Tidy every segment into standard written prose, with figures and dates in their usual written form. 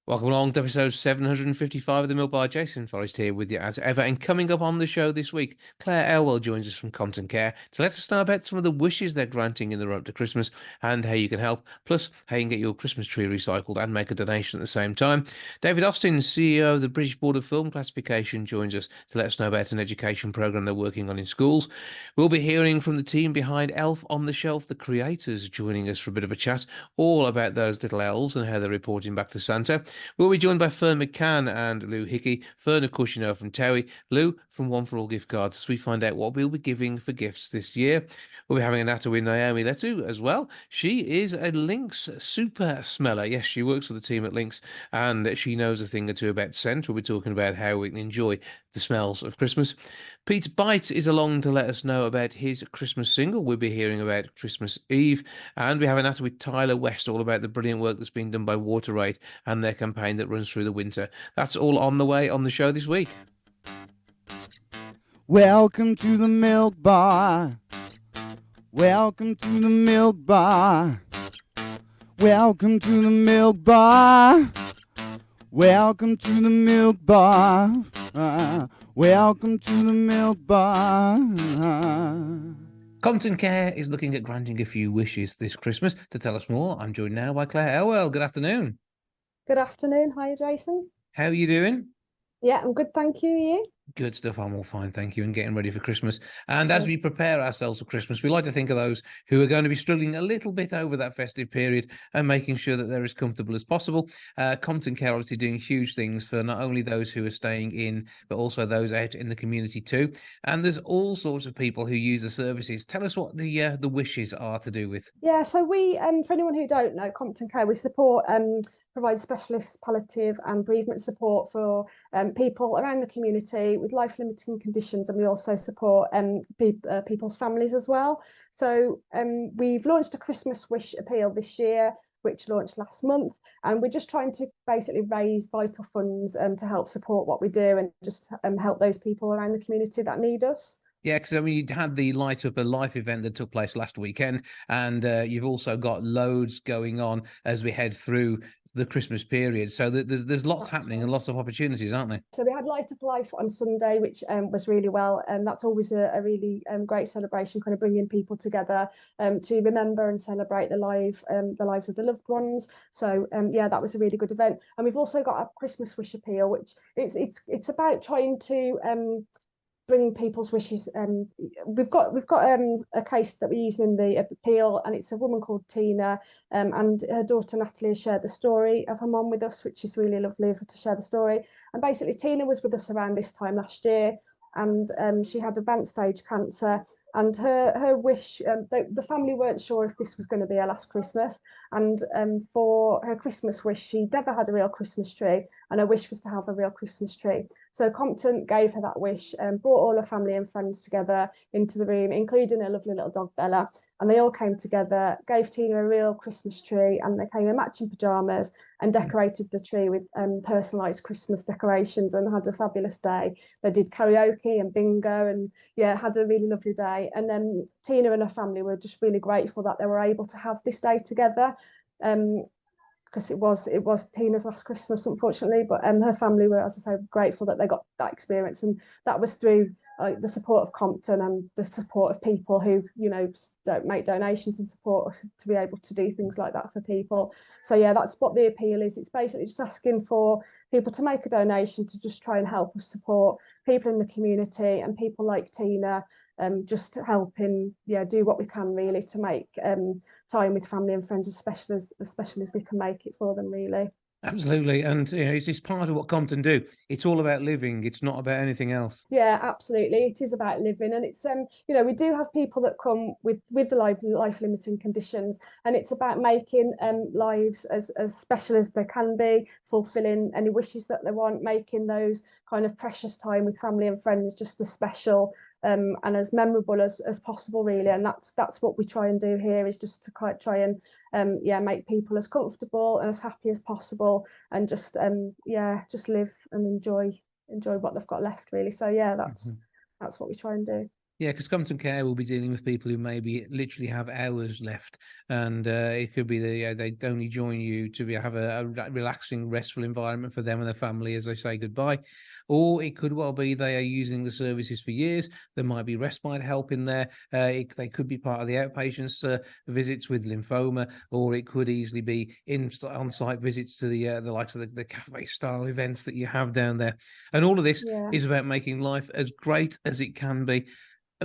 Welcome along to episode 755 of the Milk Bar. Jason Forrest here with you as ever. And coming up on the show this week, Claire Elwell joins us from Compton Care to let us know about some of the wishes they're granting in the run up to Christmas and how you can help, plus how you can get your Christmas tree recycled and make a donation at the same time. David Austin, CEO of the British Board of Film Classification, joins us to let us know about an education programme they're working on in schools. We'll be hearing from the team behind Elf on the Shelf, the creators, joining us for a bit of a chat, all about those little elves and how they're reporting back to Santa. We'll be joined by Ferne McCann and Lou Hickey. Ferne, of course, you know from TOWIE. Lou from One for All gift cards. As we find out what we'll be giving for gifts this year. We'll be having a natter with Naomi Letu as well. She is a Lynx super smeller. Yes, she works for the team at Lynx and she knows a thing or two about scent. We'll be talking about how we can enjoy the smells of Christmas. Pete Bite is along to let us know about his Christmas single. We'll be hearing about Christmas Eve. And we have a natter with Tyler West all about the brilliant work that's been done by WaterAid and their campaign that runs through the winter. That's all on the way on the show this week. Welcome to the Milk Bar. Welcome to the Milk Bar. Welcome to the Milk Bar. Welcome to the Milk Bar. Welcome to the Milk Bar. Compton Care is looking at granting a few wishes this Christmas. To tell us more, I'm joined now by Claire Elwell. Good afternoon. Good afternoon. Hi, Jason. How are you doing? Yeah, I'm good. Thank you. You? Good stuff. I'm all fine, thank you, and getting ready for Christmas. And as we prepare ourselves for Christmas, we like to think of those who are going to be struggling a little bit over that festive period and making sure that they're as comfortable as possible. Compton Care obviously doing huge things for not only those who are staying in, but also those out in the community too. And there's all sorts of people who use the services. Tell us what the wishes are to do with. Yeah. So we, for anyone who don't know, Compton Care, we support provide specialist palliative and bereavement support for people around the community with life-limiting conditions, and we also support people's families as well. So we've launched a Christmas Wish appeal this year, which launched last month, and we're just trying to basically raise vital funds to help support what we do and just help those people around the community that need us. Yeah, because I mean, you had the Light Up a Life event that took place last weekend, and you've also got loads going on as we head through the Christmas period. So there's lots happening and lots of opportunities, aren't there? So we had Light Up Life on Sunday, which was really well, and that's always a really great celebration, kind of bringing people together to remember and celebrate the lives of the loved ones. So yeah, that was a really good event. And we've also got a Christmas Wish appeal, which it's about trying to bring people's wishes. We've got a case that we use in the appeal, and it's a woman called Tina, and her daughter Natalie has shared the story of her mum with us, which is really lovely of her to share the story. And basically, Tina was with us around this time last year, and she had advanced stage cancer. And her wish, the family weren't sure if this was going to be her last Christmas. And for her Christmas wish, she never had a real Christmas tree, and her wish was to have a real Christmas tree. So Compton gave her that wish and brought all her family and friends together into the room, including her lovely little dog Bella. And they all came together, gave Tina a real Christmas tree, and they came in matching pajamas and decorated the tree with personalised Christmas decorations and had a fabulous day. They did karaoke and bingo, and yeah, had a really lovely day. And then Tina and her family were just really grateful that they were able to have this day together. Because it was Tina's last Christmas, unfortunately, but her family were, as I say, grateful that they got that experience, and that was through the support of Compton and the support of people who don't make donations and support us to be able to do things like that for people. So yeah, that's what the appeal is. It's basically just asking for people to make a donation to just try and help us support people in the community and people like Tina, just helping do what we can really to make time with family and friends, especially as we can make it for them, really. Absolutely. And it's part of what Compton do. It's all about living. It's not about anything else. Yeah, absolutely. It is about living, and it's we do have people that come with the life limiting conditions, and it's about making lives as special as they can be, fulfilling any wishes that they want, making those kind of precious time with family and friends just as special and as memorable as possible, really. And that's what we try and do here, is just to try and make people as comfortable and as happy as possible, and just just live and enjoy what they've got left, really. So yeah, that's what we try and do. Yeah, because Compton Care will be dealing with people who maybe literally have hours left, and it could be that they only join you to have a relaxing, restful environment for them and their family as they say goodbye. Or it could well be they are using the services for years. There might be respite help in there. They could be part of the outpatients visits with lymphoma, or it could easily be on-site visits to the likes of the cafe-style events that you have down there. And all of this is about making life as great as it can be,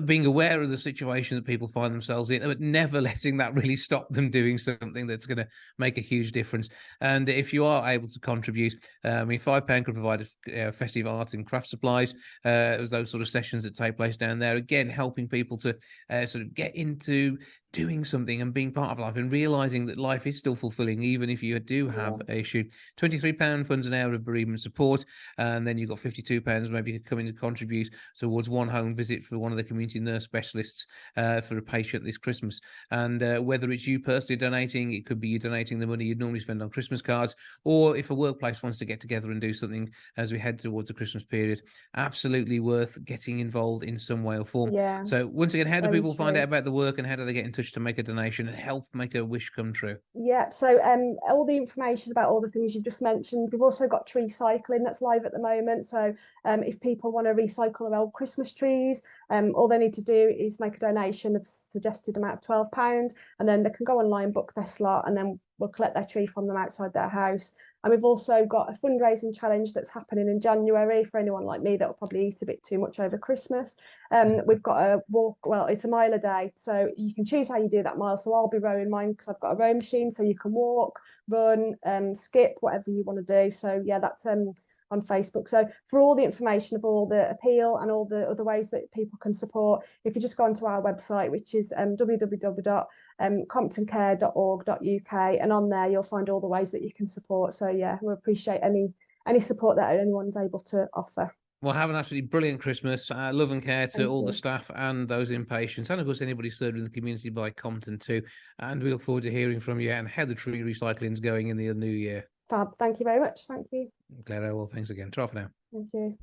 being aware of the situation that people find themselves in, but never letting that really stop them doing something that's going to make a huge difference. And if you are able to contribute, I mean, £5 could provide festive art and craft supplies. Those sort of sessions that take place down there, again, helping people to sort of get into doing something and being part of life and realizing that life is still fulfilling, even if you do have an issue. £23 funds an hour of bereavement support, and then you've got £52 maybe coming to contribute towards one home visit for one of the community nurse specialists for a patient this Christmas. And whether it's you personally donating, it could be you donating the money you'd normally spend on Christmas cards, or if a workplace wants to get together and do something as we head towards the Christmas period, absolutely worth getting involved in some way or form. Yeah. So once again, how do people find true. out about the work, and how do they get in touch to make a donation and help make a wish come true? Yeah, so all the information about all the things you've just mentioned. We've also got tree cycling that's live at the moment. So if people want to recycle their old Christmas trees, all they need to do is make a donation of suggested amount of £12, and then they can go online, book their slot, and then we'll collect their tree from them outside their house. And we've also got a fundraising challenge that's happening in January for anyone like me that will probably eat a bit too much over Christmas. We've got a walk, well, it's a mile a day. So you can choose how you do that mile. So I'll be rowing mine because I've got a row machine. So you can walk, run, skip, whatever you want to do. So yeah, that's on Facebook. So for all the information of all the appeal and all the other ways that people can support, if you just go onto our website, which is www.comptoncare.org.uk, and on there you'll find all the ways that you can support. So yeah, we appreciate any support that anyone's able to offer. Well, have an absolutely brilliant Christmas. Love and care to Thank all you. the staff and those inpatients, and of course anybody served in the community by Compton too. And we look forward to hearing from you and how the tree recycling is going in the new year. Fab. Thank you very much. Thank you. Claire Elwell, thanks again. Ta for now. Thank you.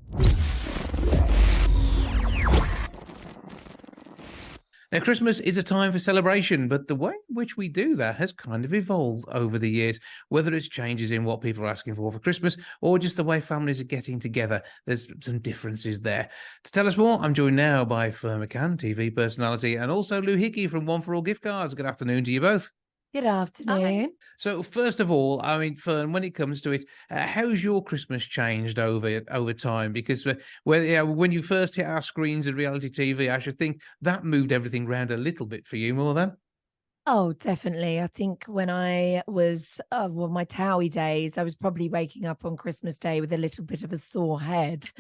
Now, Christmas is a time for celebration, but the way in which we do that has kind of evolved over the years, whether it's changes in what people are asking for Christmas or just the way families are getting together. There's some differences there. To tell us more, I'm joined now by Ferne McCann, TV personality, and also Lou Hickey from One for All Gift Cards. Good afternoon to you both. Good afternoon. Hi. So first of all, I mean, Ferne, when it comes to it, how's your Christmas changed over time? Because when you first hit our screens of reality TV, I should think that moved everything around a little bit for you more than. Oh, definitely. I think when I was, my TOWIE days, I was probably waking up on Christmas Day with a little bit of a sore head.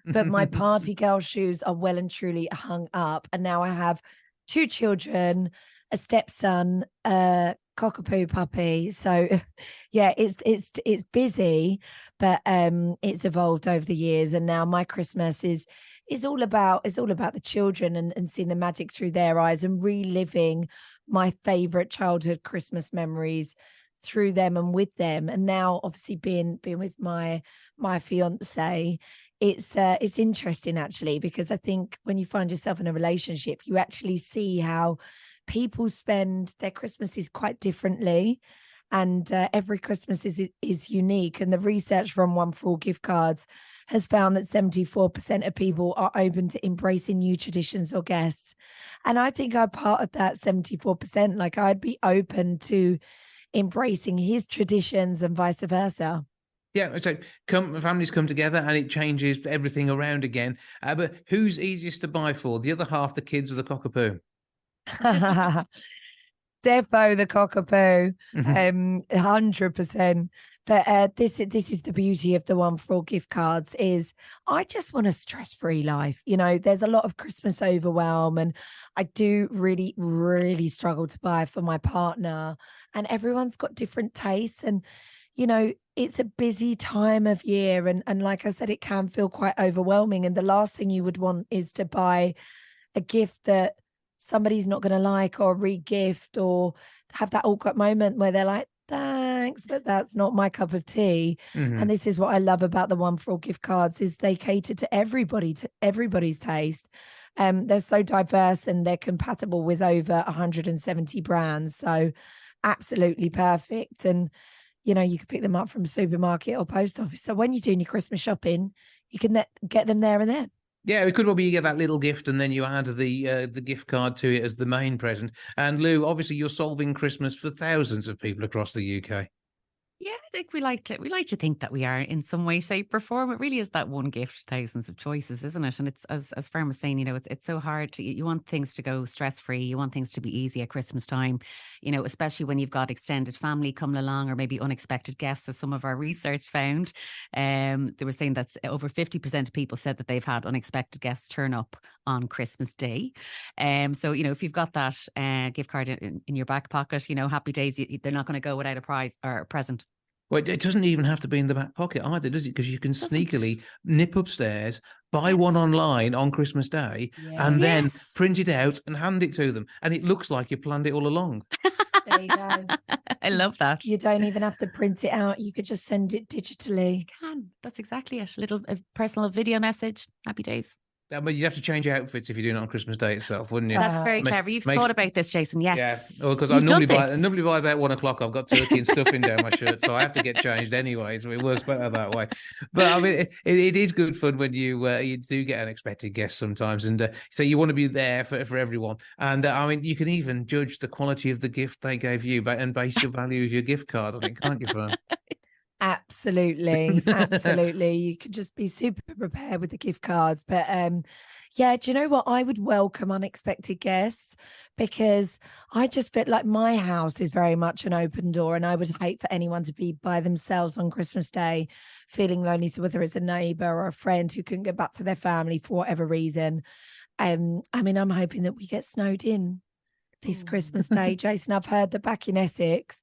But my party girl shoes are well and truly hung up. And now I have 2 children, a stepson, a cockapoo puppy. So yeah, it's busy, but it's evolved over the years. And now my Christmas is all about the children and seeing the magic through their eyes and reliving my favorite childhood Christmas memories through them and with them. And now obviously being with my fiance, it's interesting actually, because I think when you find yourself in a relationship, you actually see how people spend their Christmases quite differently, and every Christmas is unique. And the research from One for All Gift Cards has found that 74% of people are open to embracing new traditions or guests. And I think I'm part of that 74%. Like, I'd be open to embracing his traditions and vice versa. Yeah, so families come together and it changes everything around again. But who's easiest to buy for? The other half, the kids, or the cockapoo? Defo the cockapoo, 100%. But this is the beauty of the One for All Gift Cards is I just want a stress-free life. You know, there's a lot of Christmas overwhelm, and I do really, really struggle to buy for my partner, and everyone's got different tastes. And, you know, it's a busy time of year. And like I said, it can feel quite overwhelming. And the last thing you would want is to buy a gift that somebody's not going to like, or re-gift, or have that awkward moment where they're like, thanks, but that's not my cup of tea. And this is what I love about the One for All Gift Cards is they cater to everybody, to everybody's taste. They're so diverse and they're compatible with over 170 brands. So absolutely perfect. And, you know, you can pick them up from supermarket or post office. So when you're doing your Christmas shopping, you can get them there and then. Yeah, it could well be you get that little gift and then you add the gift card to it as the main present. And Lou, obviously you're solving Christmas for thousands of people across the UK. Yeah, I think we like to think that we are in some way, shape, or form. It really is that one gift, thousands of choices, isn't it? And it's as Ferne was saying, you know, it's so hard to, you want things to go stress free. You want things to be easy at Christmas time, you know, especially when you've got extended family coming along or maybe unexpected guests, as some of our research found. They were saying that over 50% of people said that they've had unexpected guests turn up on Christmas Day. So, you know, if you've got that gift card in your back pocket, you know, happy days, they're not going to go without a prize or a present. Well, it doesn't even have to be in the back pocket either, does it? Because you can sneakily nip upstairs, buy one online on Christmas Day, and then print it out and hand it to them. And it looks like you planned it all along. There you go. I love that. You don't even have to print it out. You could just send it digitally. You can. That's exactly it. A personal video message. Happy days. But you'd have to change your outfits if you're doing it on Christmas Day itself, wouldn't you? That's very clever. You've thought about this, Jason. Yes. Yeah. Well, because I normally by about 1 o'clock, I've got turkey and stuffing down my shirt, so I have to get changed anyway. So it works better that way. But I mean, it is good fun when you do get unexpected guests sometimes, and so you want to be there for everyone. And I mean, you can even judge the quality of the gift they gave you, and base your value of your gift card on it, can't you, Ferne? Absolutely. Absolutely. You could just be super prepared with the gift cards. But yeah, do you know what? I would welcome unexpected guests because I just feel like my house is very much an open door and I would hate for anyone to be by themselves on Christmas Day feeling lonely. So whether it's a neighbor or a friend who couldn't get back to their family for whatever reason. I mean, I'm hoping that we get snowed in this Christmas Day. Jason, I've heard that back in Essex,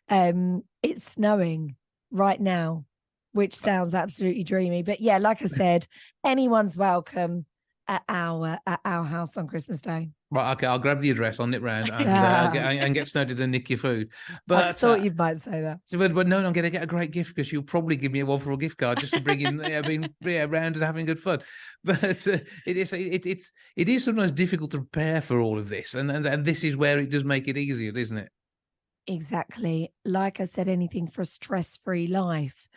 it's snowing right now, which sounds absolutely dreamy. But yeah, like I said, anyone's welcome at our house on Christmas Day. Right, okay, I'll grab the address, I'll nip round and get snowed in and nick your food. But I thought you might say that. So, but no, I'm going to get a great gift because you'll probably give me a one for a gift card just for bringing, being around and having good fun. But it is sometimes difficult to prepare for all of this, and this is where it does make it easier, isn't it? Exactly. Like I said, anything for a stress-free life,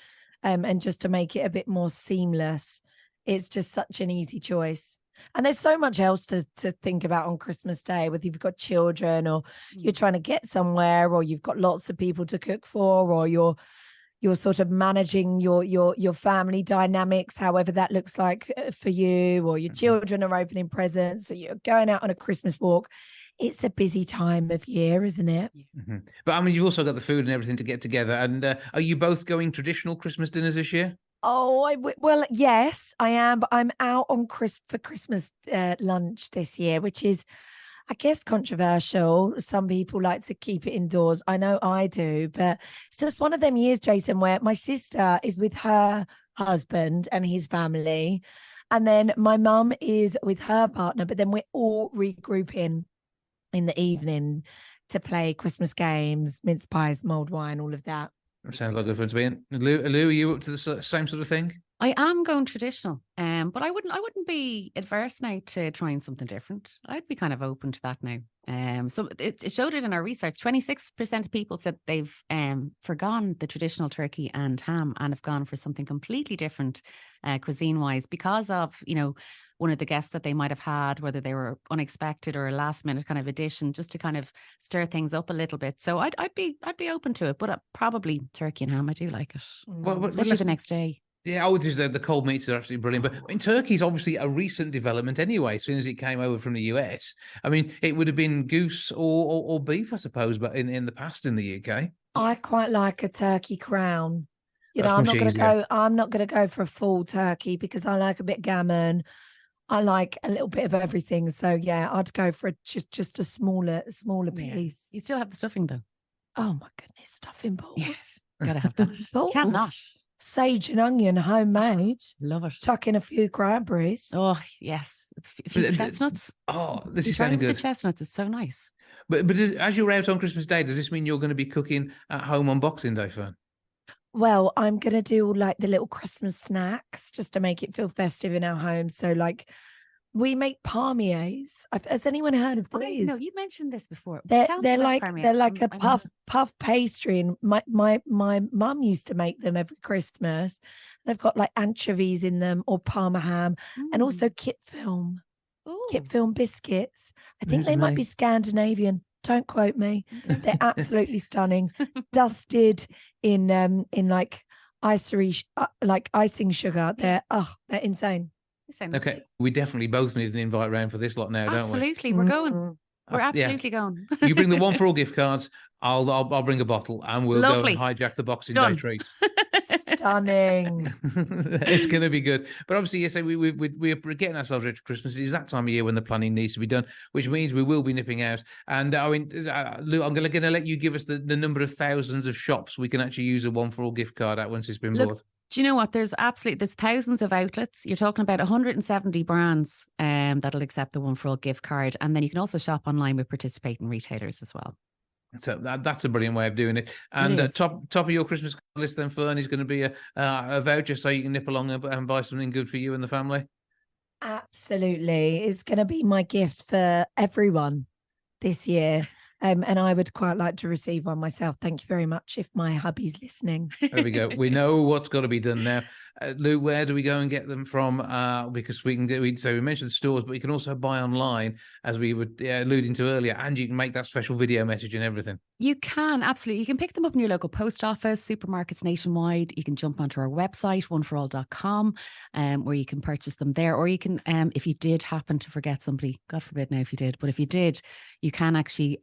and just to make it a bit more seamless. It's just such an easy choice. And there's so much else to think about on Christmas Day, whether you've got children or you're trying to get somewhere or you've got lots of people to cook for or you're sort of managing your family dynamics, however that looks like for you, or your children are opening presents or you're going out on a Christmas walk. It's a busy time of year, isn't it? Mm-hmm. But I mean, you've also got the food and everything to get together. And are you both going traditional Christmas dinners this year? Oh, well, yes, I am. But I'm out on for Christmas lunch this year, which is, I guess, controversial. Some people like to keep it indoors. I know I do, but it's just one of them years, Jason, where my sister is with her husband and his family. And then my mum is with her partner, but then we're all regrouping in the evening to play Christmas games, mince pies, mulled wine, all of that. Sounds like good fun to be in. Lou, are you up to the same sort of thing? I am going traditional, but I wouldn't be adverse now to trying something different. I'd be kind of open to that now. So it showed it in our research. 26% of people said they've forgone the traditional turkey and ham and have gone for something completely different, cuisine-wise, because of, you know, one of the guests that they might have had, whether they were unexpected or a last minute kind of addition, just to kind of stir things up a little bit. So I'd be open to it, but probably turkey and ham. I do like it, especially the next day. Yeah, I would say the cold meats are absolutely brilliant. But I mean, turkey is obviously a recent development anyway. As soon as it came over from the US, I mean, it would have been goose or beef, I suppose, but in the past in the UK. I quite like a turkey crown. You know, I'm not going to go for a full turkey because I like a bit gammon. I like a little bit of everything. So yeah, I'd go for just a smaller piece. You still have the stuffing though. Oh my goodness, stuffing balls. Yes, gotta have that. Balls. Cannot. Sage and onion, homemade. Love it. Tuck in a few cranberries. Oh yes, a few chestnuts. Oh, this is sounding good. The chestnuts, it's so nice. But as you're out on Christmas Day, does this mean you're going to be cooking at home on Boxing Day, Ferne? Well, I'm going to do like the little Christmas snacks just to make it feel festive in our home. So like We make palmiers. Has anyone heard of these? No, you mentioned this before. They're Tell me about Parmier. they're like a puff pastry, and my mum used to make them every Christmas. They've got like anchovies in them or Parma ham, and also kit film biscuits. I think they might be Scandinavian. Don't quote me. They're absolutely stunning. Dusted in like icing sugar. They're insane. Okay, we definitely both need an invite round for this lot now, don't we? Absolutely, we're going. We're absolutely going. You bring the one for all gift cards. I'll bring a bottle, and we'll go and hijack the Boxing Day treats. Stunning. It's going to be good. But obviously, yes, we're getting ourselves ready for Christmas. It's that time of year when the planning needs to be done, which means we will be nipping out. And I mean, Lou, I'm going to let you give us the number of thousands of shops we can actually use a one for all gift card at once it's been bought. Do you know what? There's thousands of outlets. You're talking about 170 brands that'll accept the one for all gift card. And then you can also shop online with participating retailers as well. So that's a brilliant way of doing it. And top of your Christmas list then, Ferne, is going to be a voucher so you can nip along and buy something good for you and the family. Absolutely. It's going to be my gift for everyone this year. And I would quite like to receive one myself. Thank you very much if my hubby's listening. There we go. We know what's got to be done now. Lou, where do we go and get them from? Because we mentioned the stores, but we can also buy online, as we were alluding to earlier, and you can make that special video message and everything. You can, absolutely. You can pick them up in your local post office, supermarkets nationwide. You can jump onto our website, oneforall.com, where you can purchase them there. Or you can, if you did happen to forget somebody, God forbid now if you did, but if you did, you can actually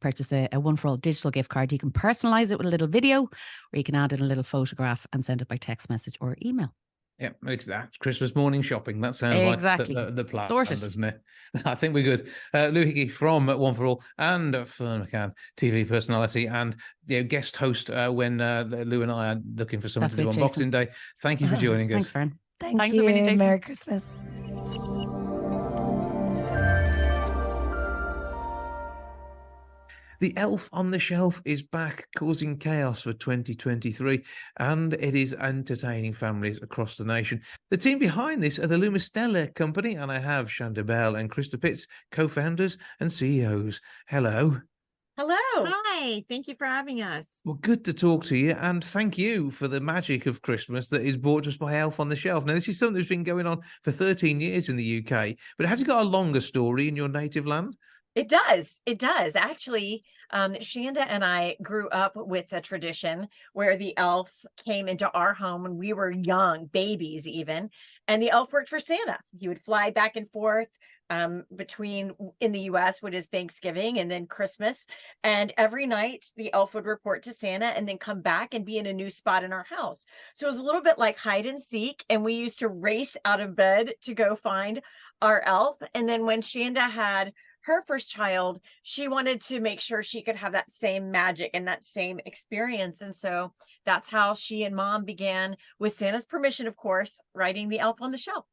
purchase a one for all digital gift card. You can personalize it with a little video, or you can add in a little photograph and send it by text message or email. Yeah, exactly. Christmas morning shopping. That sounds like the plan, doesn't it? I think we're good. Lou Hickey from One for All and Ferne McCann, TV personality and guest host when Lou and I are looking for someone to do on Boxing Day. Thank you for joining us. Thanks, Ferne. Thanks you. Merry Christmas. The Elf on the Shelf is back, causing chaos for 2023, and it is entertaining families across the nation. The team behind this are the Lumistella Company, and I have Shanda Bell and Krista Pitts, co-founders and CEOs. Hello. Hello. Hi. Thank you for having us. Well, good to talk to you, and thank you for the magic of Christmas that is brought to us by Elf on the Shelf. Now, this is something that's been going on for 13 years in the UK, but has it got a longer story in your native land? It does. It does. Actually, Shanda and I grew up with a tradition where the elf came into our home when we were young, babies even, and the elf worked for Santa. He would fly back and forth between in the US, which is Thanksgiving and then Christmas. And every night the elf would report to Santa and then come back and be in a new spot in our house. So it was a little bit like hide and seek. And we used to race out of bed to go find our elf. And then when Shanda had her first child, she wanted to make sure she could have that same magic and that same experience. And so that's how she and Mom began, with Santa's permission, of course, writing the Elf on the Shelf.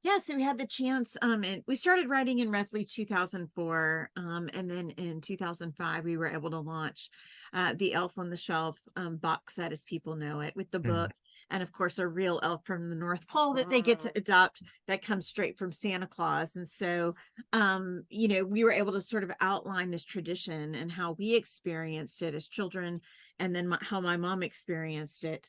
Yeah, so we had the chance, and we started writing in roughly 2004, and then in 2005, we were able to launch the Elf on the Shelf box set, as people know it, with the book. And of course, a real elf from the North Pole that they get to adopt that comes straight from Santa Claus. And so, we were able to sort of outline this tradition and how we experienced it as children, and then how my mom experienced it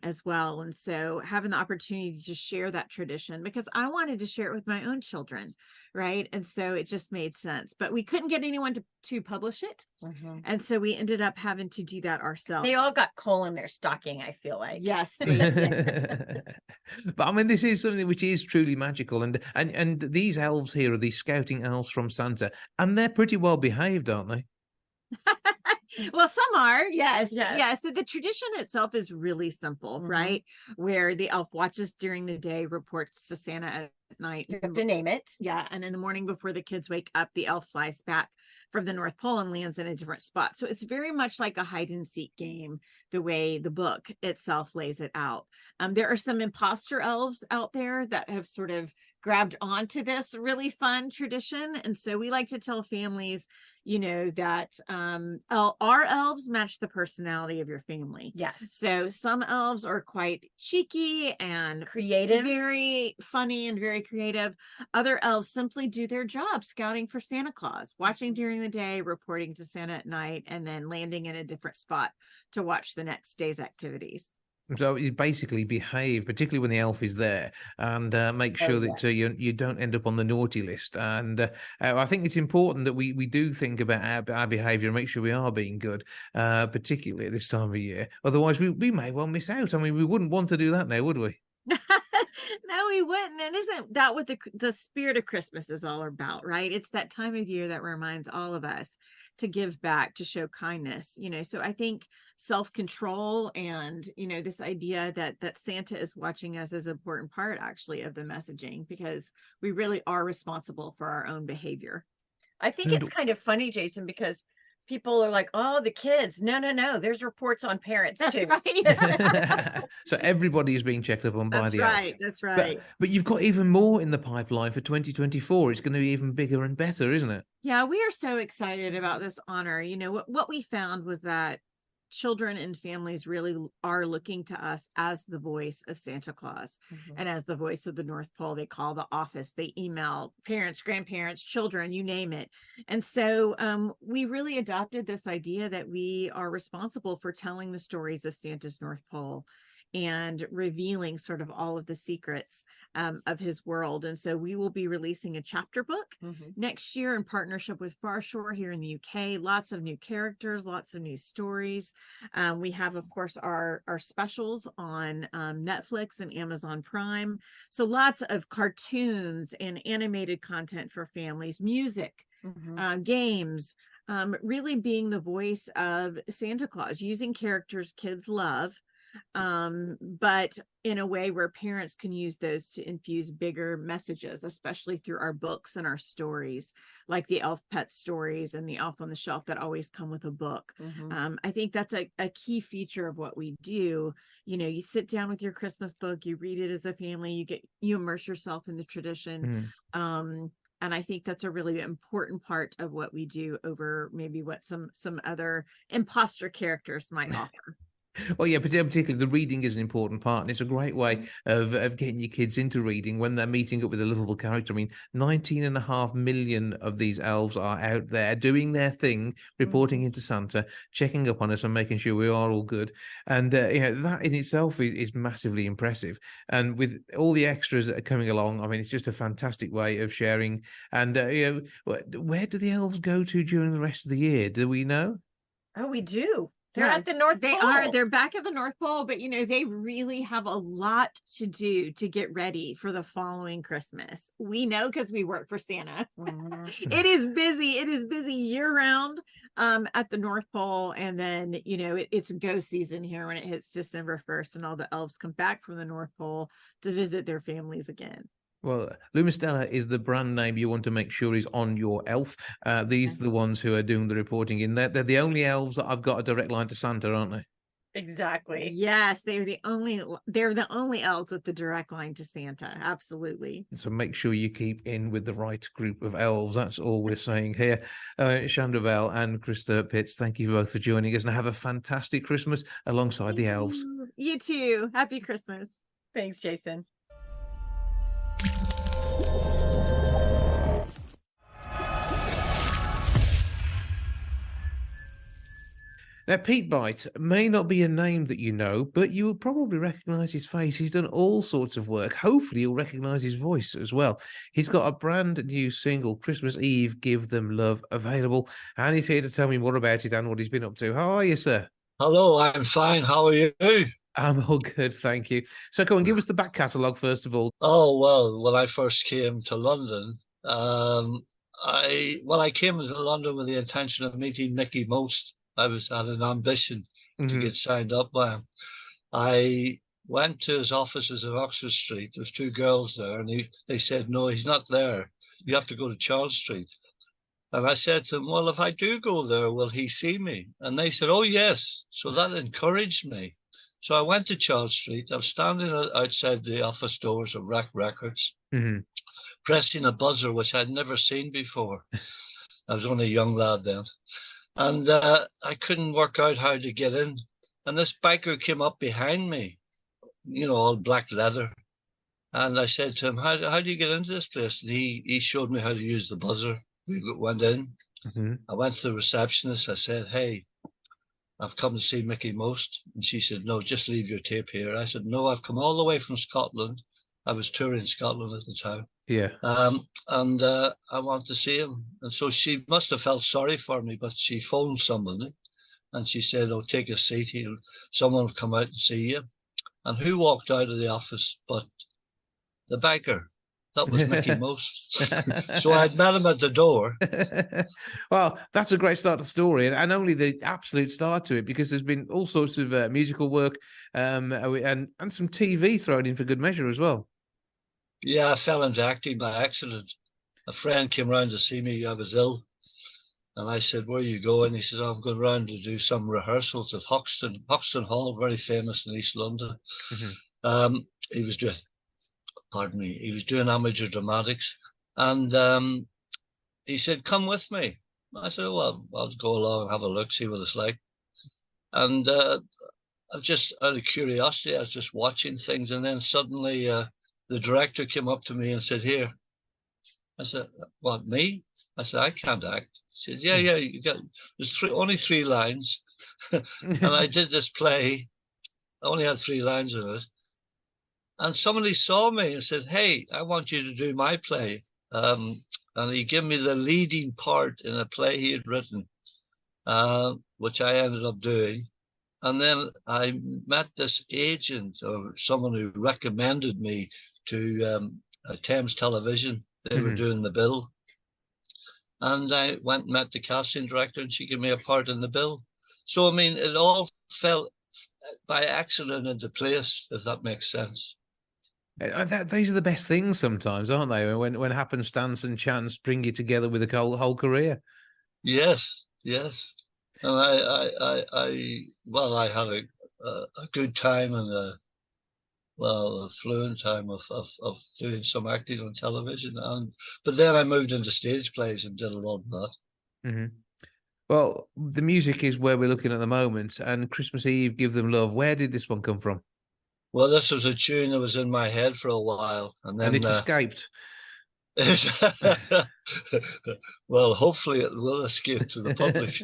as well. And so having the opportunity to share that tradition, because I wanted to share it with my own children, right? And so it just made sense, but we couldn't get anyone to publish it. And so we ended up having to do that ourselves. They all got coal in their stocking, I feel like. Yes. But I mean, this is something which is truly magical. And these elves here are these scouting elves from Santa, and they're pretty well behaved, aren't they? Well, some are, yes. Yeah. So the tradition itself is really simple, right? Where the elf watches during the day, reports to Santa at night. You have to name it. Yeah. And in the morning before the kids wake up, the elf flies back from the North Pole and lands in a different spot. So it's very much like a hide and seek game, the way the book itself lays it out. There are some imposter elves out there that have sort of grabbed onto this really fun tradition. And so we like to tell families, you know, that our elves match the personality of your family. Yes. So some elves are quite cheeky and Creative. very funny and very creative. Other elves simply do their job scouting for Santa Claus, watching during the day, reporting to Santa at night, and then landing in a different spot to watch the next day's activities. So you basically behave, particularly when the elf is there, and make sure that you don't end up on the naughty list. And I think it's important that we do think about our behaviour and make sure we are being good, particularly at this time of year. Otherwise, we may well miss out. I mean, we wouldn't want to do that now, would we? No, we wouldn't. And isn't that what the spirit of Christmas is all about, right? It's that time of year that reminds all of us to give back, to show kindness, you know. So I think self-control and, you know, this idea that Santa is watching us is an important part actually of the messaging, because we really are responsible for our own behavior. I think it's kind of funny, Jason, because people are like, oh, the kids. No. There's reports on parents That's too. right. So everybody is being checked up on by That's the right. elf. That's right. But you've got even more in the pipeline for 2024. It's going to be even bigger and better, isn't it? Yeah, we are so excited about this honor. You know, what we found was that children and families really are looking to us as the voice of Santa Claus and as the voice of the North Pole. They call the office, they email parents, grandparents, children, you name it. And so we really adopted this idea that we are responsible for telling the stories of Santa's North Pole and revealing sort of all of the secrets of his world. And so we will be releasing a chapter book next year in partnership with Far Shore here in the UK. Lots of new characters, lots of new stories. We have, of course, our specials on Netflix and Amazon Prime. So lots of cartoons and animated content for families, music, games, really being the voice of Santa Claus, using characters kids love, but in a way where parents can use those to infuse bigger messages, especially through our books and our stories, like the Elf Pet stories and the Elf on the Shelf that always come with a book. I think that's a key feature of what we do. You know, you sit down with your Christmas book, you read it as a family, you immerse yourself in the tradition. And I think that's a really important part of what we do over maybe what some other imposter characters might offer. Well, yeah, particularly the reading is an important part, and it's a great way of getting your kids into reading when they're meeting up with a lovable character. I mean, 19.5 million of these elves are out there doing their thing, reporting into Santa, checking up on us and making sure we are all good. And, you know, that in itself is massively impressive. And with all the extras that are coming along, I mean, it's just a fantastic way of sharing. And, you know, where do the elves go to during the rest of the year? Do we know? Oh, we do. They're at the North Pole. They're back at the North Pole, but you know, they really have a lot to do to get ready for the following Christmas. We know because we work for Santa. It is busy year round at the North Pole. And then, you know, it's go season here when it hits December 1st and all the elves come back from the North Pole to visit their families again. Well, Lumistella is the brand name you want to make sure is on your elf. These are the ones who are doing the reporting in there. They're the only elves that I've got a direct line to Santa, aren't they? Exactly. Yes, they're the only elves with the direct line to Santa. Absolutely. So make sure you keep in with the right group of elves. That's all we're saying here. Chandravel and Krista Pitts, thank you both for joining us, and have a fantastic Christmas alongside the elves. You too. Happy Christmas. Thanks, Jason. Now, Pete Bite may not be a name that you know, but you will probably recognise his face. He's done all sorts of work. Hopefully, you'll recognise his voice as well. He's got a brand new single, Christmas Eve, Give Them Love, available. And he's here to tell me more about it and what he's been up to. How are you, sir? Hello, I'm fine. How are you? I'm all good, thank you. So go on, give us the back catalogue first of all. Oh, well, when I first came to London, I came to London with the intention of meeting Mickey Most. I had an ambition to get signed up by him. I went to his offices in Oxford Street. There's two girls there, and they said, no, he's not there. You have to go to Charles Street. And I said to them, well, if I do go there, will he see me? And they said, oh, yes. So that encouraged me. So I went to Charles Street. I was standing outside the office doors of Rack Records, pressing a buzzer, which I'd never seen before. I was only a young lad then. And I couldn't work out how to get in. And this biker came up behind me, all black leather. And I said to him, how do you get into this place? And he showed me how to use the buzzer. We went in. I went to the receptionist. I said, hey, I've come to see Mickey Most. And she said, no, just leave your tape here. I said, no, I've come all the way from Scotland. I was touring Scotland at the time. Yeah. And I want to see him. And so she must have felt sorry for me, but she phoned somebody and she said, oh, take a seat. Someone will come out and see you. And who walked out of the office but the biker? That was Mickey Most. So I'd met him at the door. Well, that's a great start to the story, and only the absolute start to it, because there's been all sorts of musical work and some TV thrown in for good measure as well. Yeah, I fell into acting by accident. A friend came round to see me. I was ill. And I said, where are you going? He said, oh, I'm going round to do some rehearsals at Hoxton Hall, very famous in East London. He was doing amateur dramatics. And he said, come with me. I said, well, I'll go along and have a look, see what it's like. And just out of curiosity, I was just watching things. And then suddenly the director came up to me and said, here. I said, what, me? I said, I can't act. He said, yeah, there's only 3 lines. And I did this play. I only had 3 lines in it. And somebody saw me and said, hey, I want you to do my play. And he gave me the leading part in a play he had written, which I ended up doing. And then I met this agent or someone who recommended me to Thames Television. They were doing the bill. And I went and met the casting director, and she gave me a part in the bill. So, I mean, it all fell by accident into place, if that makes sense. These are the best things sometimes, aren't they? When happenstance and chance bring you together with a whole career. Yes. And I had a good time and a fluent time of doing some acting on television. But then I moved into stage plays and did a lot of that. Well, the music is where we're looking at the moment, and Christmas Eve, Give Them Love. Where did this one come from? Well, this was a tune that was in my head for a while. And then it's escaped. Well, hopefully it will escape to the public.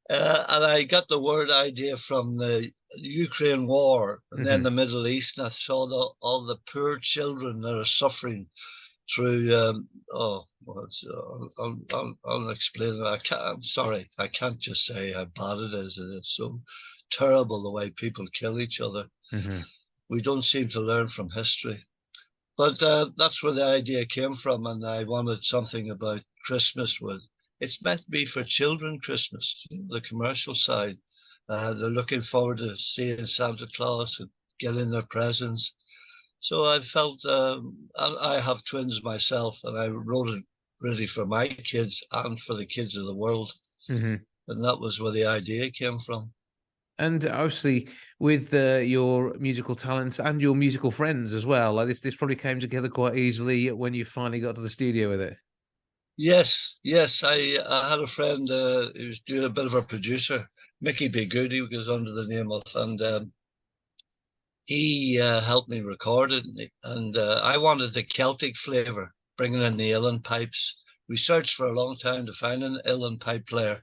And I got the word idea from the Ukraine war and then the Middle East. And I saw all the poor children that are suffering through, unexplainable. I'm sorry, I can't just say how bad it is. It is so terrible the way people kill each other. We don't seem to learn from history. But that's where the idea came from. And I wanted something about Christmas it's meant to be for children, Christmas, the commercial side. They're looking forward to seeing Santa Claus and getting their presents. So I felt, I have twins myself, and I wrote it really for my kids and for the kids of the world. And that was where the idea came from. And obviously, with your musical talents and your musical friends as well, like this probably came together quite easily when you finally got to the studio with it. Yes. I had a friend who was doing a bit of a producer, Mickey B. Good, he goes under the name of, and he helped me record it. And I wanted the Celtic flavour, bringing in the uilleann pipes. We searched for a long time to find an uilleann pipe player.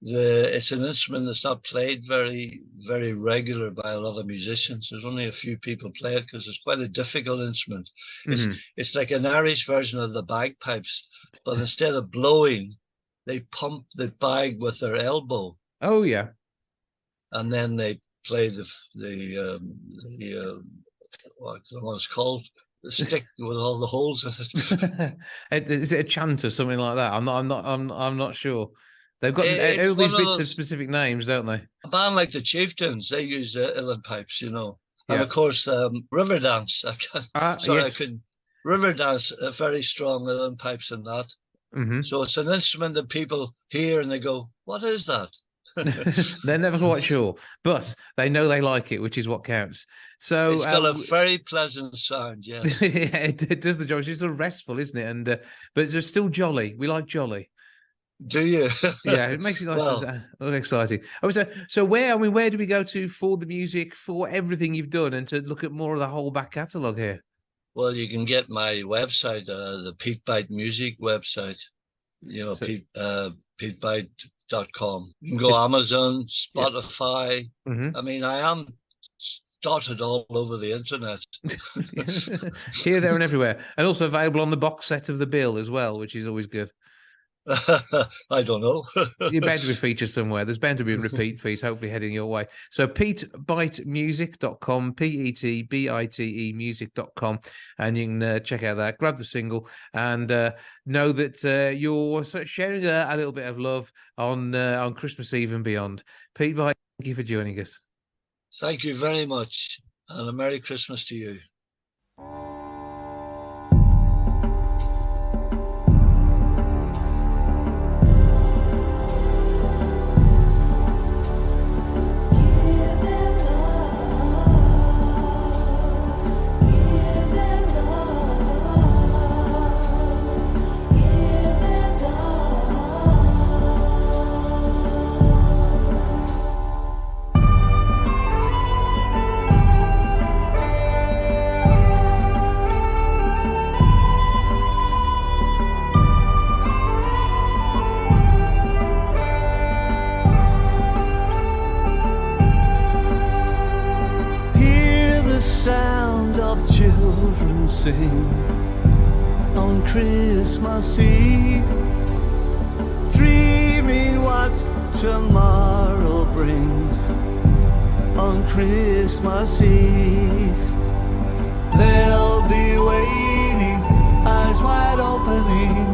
It's an instrument that's not played very, very regular by a lot of musicians. There's only a few people play it because it's quite a difficult instrument. It's like an Irish version of the bagpipes, but instead of blowing, they pump the bag with their elbow. Oh yeah, and then they play the what it's called, the stick with all the holes in it. Is it a chant or something like that? I'm not sure. They've got all these bits of specific names, don't they? A band like the Chieftains, they use uilleann pipes, And of course, Riverdance. Riverdance, very strong uilleann pipes in that. So it's an instrument that people hear and they go, "What is that?" They're never quite sure, but they know they like it, which is what counts. So it's got a very pleasant sound, yes. Yeah, it does the job. It's sort of restful, isn't it? And but it's still jolly. We like jolly. Do you? Yeah, it makes it nice and exciting. So where do we go to for the music, for everything you've done, and to look at more of the whole back catalogue here? Well, you can get my website, the Pete Bite Music website. You know, PeteBite.com. You can go Amazon, Spotify. Yeah. Mm-hmm. I mean, I am dotted all over the internet. Here, there, and everywhere. And also available on the box set of the bill as well, which is always good. I don't know. You're bound to be featured somewhere. There's bound to be repeat fees, hopefully heading your way. So PeteBiteMusic.com, PETBITE music.com, and you can check out that, grab the single, and know that you're sort of sharing a little bit of love on Christmas Eve and beyond. Pete Bite, thank you for joining us. Thank you very much, and a Merry Christmas to you. Sing on Christmas Eve, dreaming what tomorrow brings. On Christmas Eve, they'll be waiting, eyes wide opening,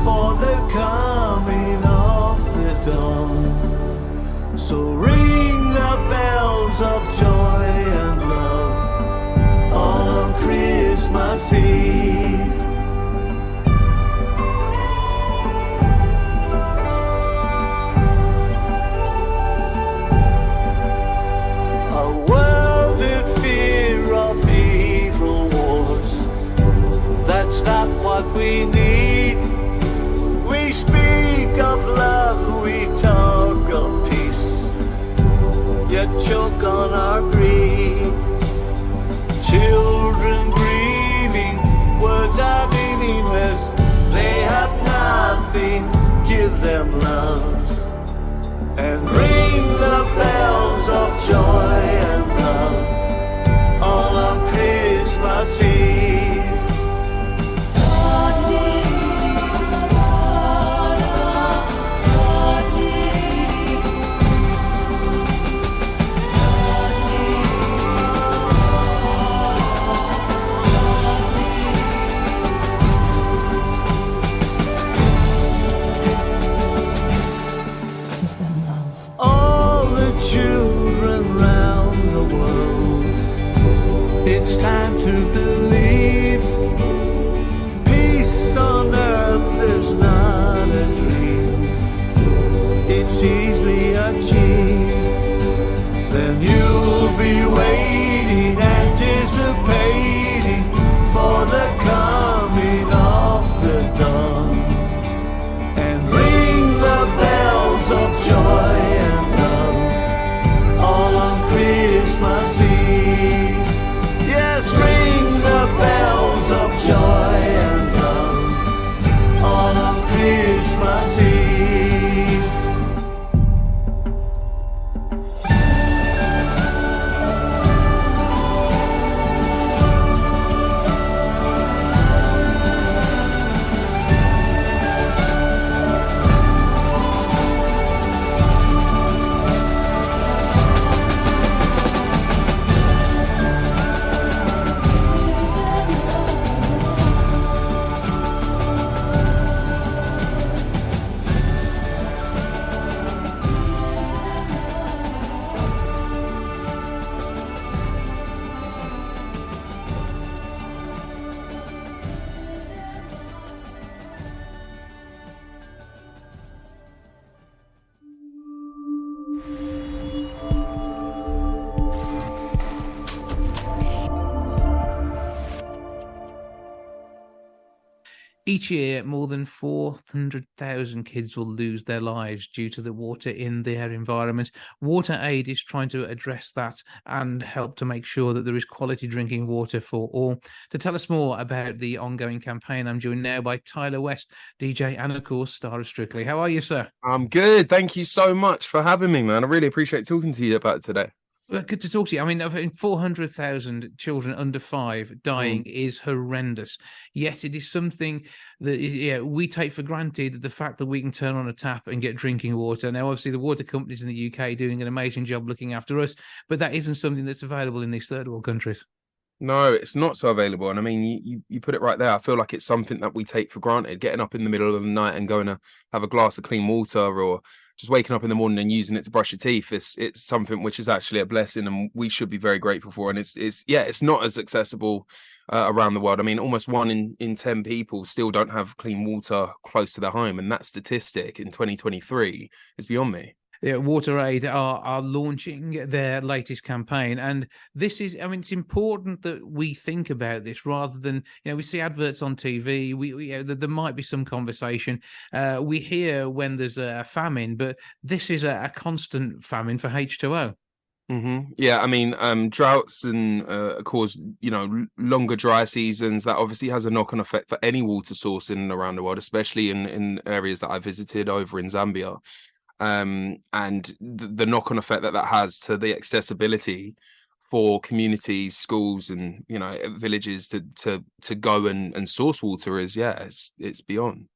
for the coming of the dawn. So ring the bells of joy and love on Christmas Eve. A world in fear of evil wars, that's not what we need. We speak of love, we talk of peace, yet choke on our greed. Children grieving, words are meaningless, they have nothing, give them love. And ring the bells of joy and love, all on Christmas Eve. Oh, Each year, more than 400,000 kids will lose their lives due to the water in their environment. Water Aid is trying to address that and help to make sure that there is quality drinking water for all. To tell us more about the ongoing campaign, I'm joined now by Tyler West, DJ, and of course, star of Strictly. How are you, sir? I'm good. Thank you so much for having me, man. I really appreciate talking to you about it today. Well, good to talk to you. I mean, 400,000 children under 5 dying is horrendous. Yet it is something that we take for granted, the fact that we can turn on a tap and get drinking water. Now, obviously, the water companies in the UK are doing an amazing job looking after us, but that isn't something that's available in these third world countries. No, it's not so available. And I mean, you put it right there. I feel like it's something that we take for granted, getting up in the middle of the night and going to have a glass of clean water, or just waking up in the morning and using it to brush your teeth. It's something which is actually a blessing, and we should be very grateful for. And it's not as accessible around the world. I mean, almost 1 in 10 people still don't have clean water close to their home. And that statistic in 2023 is beyond me. Yeah, Water Aid are launching their latest campaign, and this is, I mean, it's important that we think about this rather than, we see adverts on TV. There might be some conversation. We hear when there's a famine, but this is a constant famine for H2O. Yeah, I mean, droughts and cause longer dry seasons. That obviously has a knock-on effect for any water source in and around the world, especially in areas that I visited over in Zambia. And the knock-on effect that has to the accessibility for communities, schools, and villages to go and source water is it's beyond.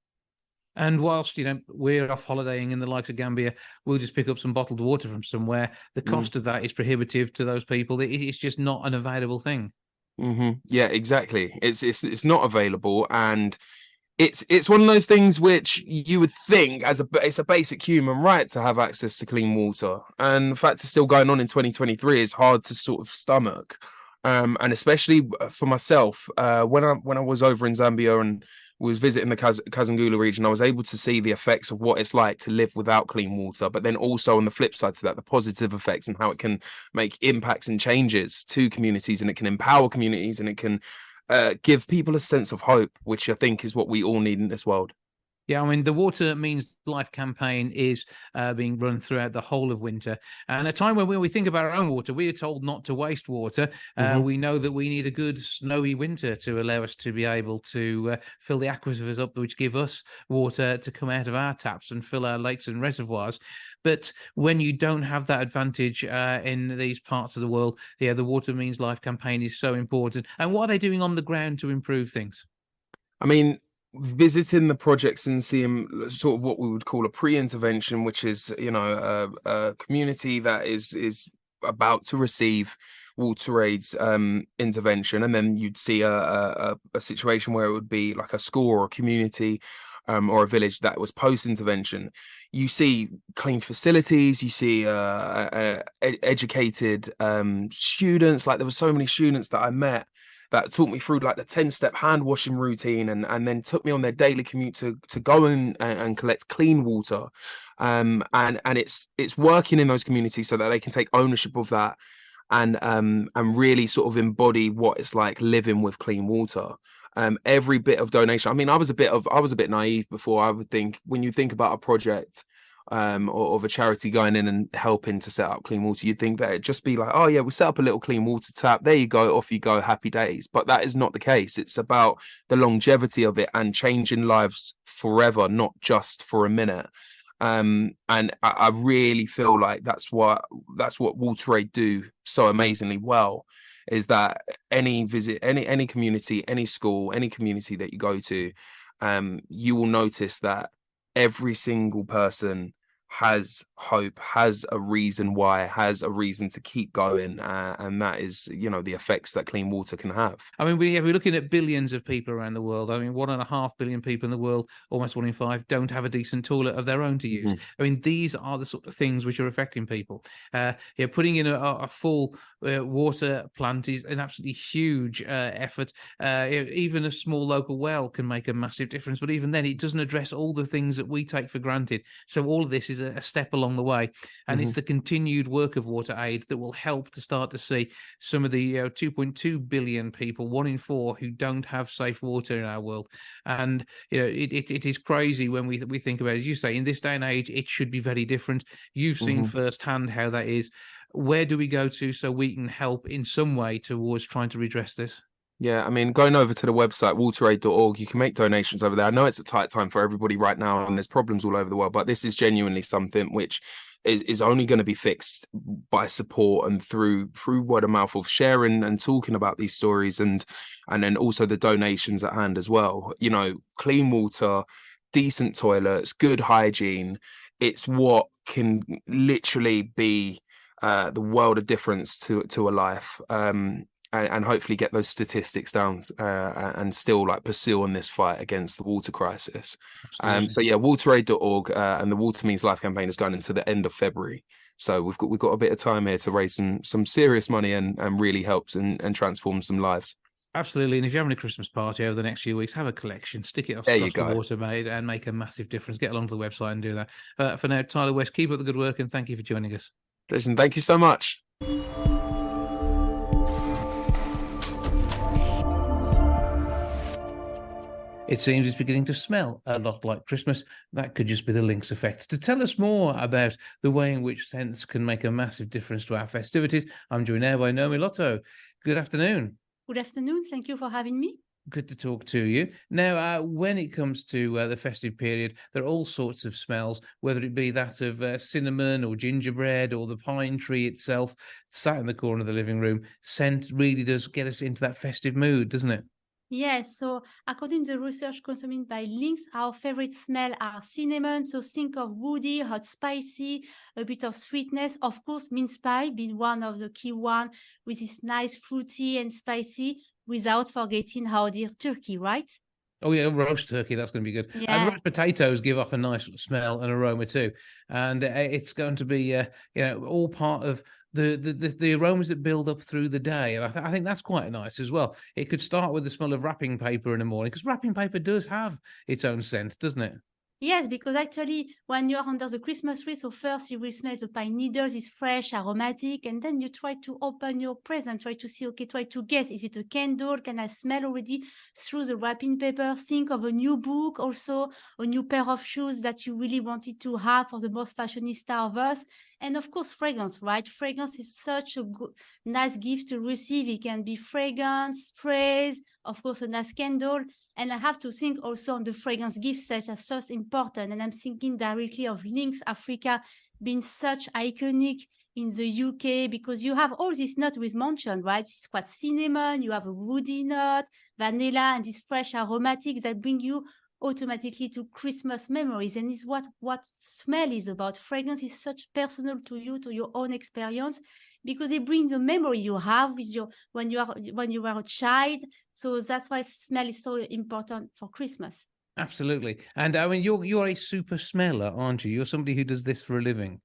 And whilst we're off holidaying in the likes of Gambia, we'll just pick up some bottled water from somewhere. The cost of that is prohibitive to those people. It's just not an available thing. Yeah, exactly. It's not available, and it's one of those things which you would think it's a basic human right to have access to clean water. And the fact it's still going on in 2023 is hard to sort of stomach. And especially for myself, when I was over in Zambia and was visiting the Kazangula region, I was able to see the effects of what it's like to live without clean water, but then also on the flip side to that, the positive effects and how it can make impacts and changes to communities, and it can empower communities, and it can give people a sense of hope, which I think is what we all need in this world. Yeah, I mean, the Water Means Life campaign is being run throughout the whole of winter. And a time when we think about our own water, we are told not to waste water. We know that we need a good snowy winter to allow us to be able to fill the aquifers up, which give us water to come out of our taps and fill our lakes and reservoirs. But when you don't have that advantage in these parts of the world, the Water Means Life campaign is so important. And what are they doing on the ground to improve things? I mean, visiting the projects and seeing sort of what we would call a pre-intervention, which is a community that is about to receive Water Aid's intervention, and then you'd see a situation where it would be like a school or a community or a village that was post-intervention. You see clean facilities, you see educated students. Like, there were so many students that I met that taught me through like the 10-step hand washing routine, and then took me on their daily commute to go and collect clean water. And it's working in those communities so that they can take ownership of that and really sort of embody what it's like living with clean water. Every bit of donation. I mean, I was a bit naive before. I would think, when you think about a project or of a charity going in and helping to set up clean water, you'd think that it'd just be like, oh yeah, we set up a little clean water tap, there you go, off you go, happy days. But that is not the case. It's about the longevity of it and changing lives forever, not just for a minute. And I really feel like that's what Water Aid do so amazingly well, is that any community, any school, any community that you go to, you will notice that every single person has hope, has a reason why, has a reason to keep going, and that is the effects that clean water can have. I mean, we're looking at billions of people around the world. I mean, 1.5 billion people in the world, almost 1 in 5, don't have a decent toilet of their own to use. I mean, these are the sort of things which are affecting people. Putting in a full water plant is an absolutely huge effort. Even a small local well can make a massive difference, but even then, it doesn't address all the things that we take for granted. So all of this is is a step along the way, and it's the continued work of WaterAid that will help to start to see some of the 2.2 billion people, 1 in 4, who don't have safe water in our world. And it is crazy when we think about it. As you say, in this day and age, it should be very different. You've seen firsthand how that is. Where do we go to so we can help in some way towards trying to redress this? Yeah, I mean, going over to the website, wateraid.org, you can make donations over there. I know it's a tight time for everybody right now and there's problems all over the world, but this is genuinely something which is only going to be fixed by support and through word of mouth, of sharing and talking about these stories, and then also the donations at hand as well. Clean water, decent toilets, good hygiene. It's what can literally be the world of difference to a life. And hopefully get those statistics down and still pursue on this fight against the water crisis. So yeah, wateraid.org and the Water Means Life campaign is going into the end of February. So we've got a bit of time here to raise some serious money and really help and transform some lives. Absolutely. And if you're having a Christmas party over the next few weeks, have a collection, stick it across the water, mate, and make a massive difference. Get along to the website and do that. For now, Tyler West, keep up the good work and thank you for joining us. Jason, thank you so much. It seems it's beginning to smell a lot like Christmas. That could just be the Lynx effect. To tell us more about the way in which scents can make a massive difference to our festivities, I'm joined now by Naomi Lotto. Good afternoon. Good afternoon. Thank you for having me. Good to talk to you. Now, when it comes to the festive period, there are all sorts of smells, whether it be that of cinnamon or gingerbread or the pine tree itself, sat in the corner of the living room. Scent really does get us into that festive mood, doesn't it? Yes, so according to the research conducted by Lynx, our favorite smell are cinnamon. So think of woody, hot, spicy, a bit of sweetness. Of course, mince pie being one of the key one, with this nice fruity and spicy, without forgetting our dear turkey, right? Oh yeah, roast turkey, that's going to be good. Yeah. And roast potatoes give off a nice smell and aroma too. And it's going to be, all part of the aromas that build up through the day. And I think that's quite nice as well. It could start with the smell of wrapping paper in the morning, because wrapping paper does have its own scent, doesn't it? Yes, because actually when you're under the Christmas tree, so first you will smell the pine needles, it's fresh, aromatic, and then you try to open your present, try to see, try to guess, is it a candle? Can I smell already through the wrapping paper? Think of a new book, also a new pair of shoes that you really wanted to have for the most fashionista of us. And of course, fragrance, right? Fragrance is such a good, nice gift to receive. It can be fragrance, sprays, of course, a nice candle. And I have to think also on the fragrance gift set as such important. And I'm thinking directly of Lynx Africa being such iconic in the UK, because you have all these nuts with mentioned, right? It's quite cinnamon, you have a woody nut, vanilla, and this fresh aromatic that bring you automatically to Christmas memories. And is what smell is about. Fragrance is such personal to you, to your own experience, because it brings the memory you have with when you were a child. So that's why smell is so important for Christmas. Absolutely. And I mean, you're a super smeller, aren't you? You're somebody who does this for a living.